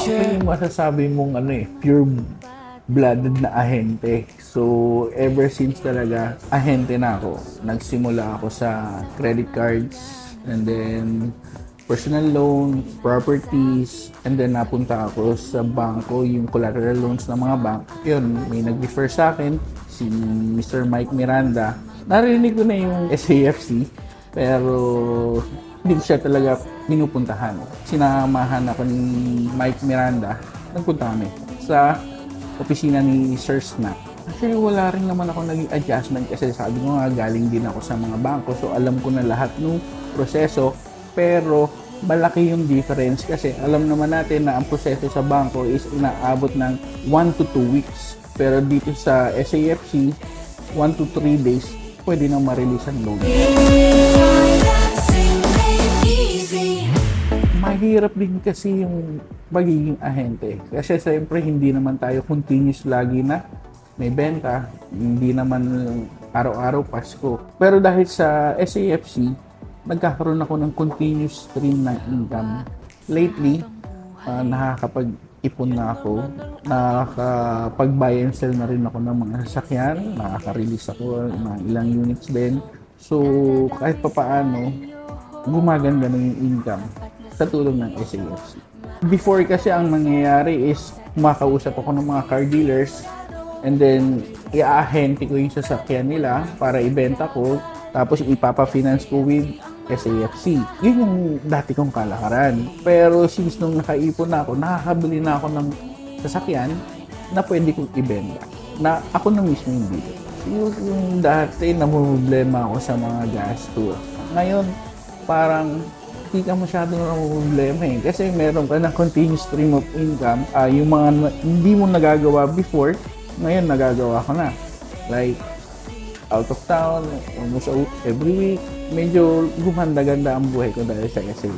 Yung masasabi mong pure blooded na ahente. So, ever since talaga, ahente na ako. Nagsimula ako sa credit cards, and then personal loans, properties, and then napunta ako sa bangko, yung collateral loans ng mga bank. Yun, may nag-refer sa akin, si Mr. Mike Miranda. Narinig ko na yung SAFC, pero hindi ko siya talaga pinupuntahan. Sinamahan ako ni Mike Miranda, nagpunta kami sa opisina ni Sir Snap. Actually, wala rin naman ako naging adjustment kasi sabi ko nga, galing din ako sa mga bangko. So, alam ko na lahat ng proseso. Pero, malaki yung difference kasi alam naman natin na ang proseso sa bangko is inaabot ng 1 to 2 weeks. Pero dito sa SAFC, 1 to 3 days, pwede nang ma-release ang loan. Mahirap din kasi yung pagiging ahente. Kasi siyempre hindi naman tayo continuous lagi na may benta. Hindi naman araw-araw Pasko. Pero dahil sa SAFC, nagkakaroon ako ng continuous stream ng income. Lately, nakakapag-ipon na ako. Nakakapag-buy and sell na rin ako ng mga sasakyan. Nakaka-release ako ng ilang units din. So, kahit papaano, gumaganda na yung income sa tulong ng SAFC. Before kasi ang nangyayari is kumakausap ako ng mga car dealers and then i-ahente ko yung sasakyan nila para ibenta ko tapos ipapa-finance ko with SAFC. Yun yung dati kong kalakaran. Pero since nung nakaipon na ako, nakakabili na ako ng sasakyan na pwede kong ibenta. Na ako na mismo yung bili. Yung dati namumblema ako sa mga gasto. Ngayon, parang hindi ka masyadong namumblema kasi meron ka ng continuous stream of income. Yung mga hindi mo nagagawa before, ngayon nagagawa ko na. Like, out of town, almost every week. Medyo gumanda-ganda ang buhay ko dahil sa SAFC.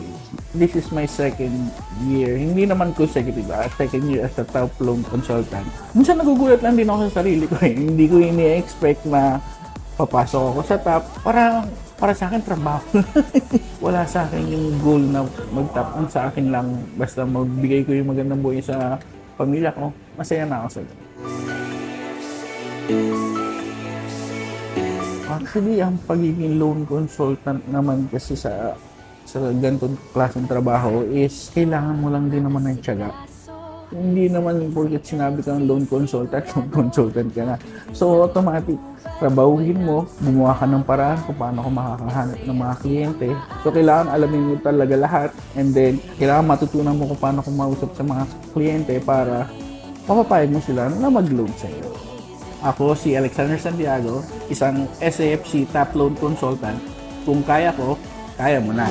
This is my second year. Hindi naman consecutive, second year as a top loan consultant. Minsan nagugulat lang din ako sa sarili ko. Hindi ko ini-expect na papasok ako sa top. Para sa akin, trabaho. Wala sa akin yung goal na mag-top. Ang sa akin lang, basta magbigay ko yung magandang buhay sa pamilya ko, masaya na ako sa ito. Actually, ang pagiging loan consultant naman kasi sa ganitong klaseng trabaho is kailangan mo lang din naman ng tiyaga. Hindi naman porket sinabi kang loan consultant ka na. So, automatic, trabahuhin mo, gumawa ka ng paraan kung paano ka makakahanap ng mga kliyente. So, kailangan alamin mo talaga lahat and then, kailangan matutunan mo kung paano kumausap sa mga kliyente para mapapayag mo sila na mag-loan sa iyo. Ako si Alexander Santiago, isang SAFC top loan consultant. Kung kaya ko, kaya mo na.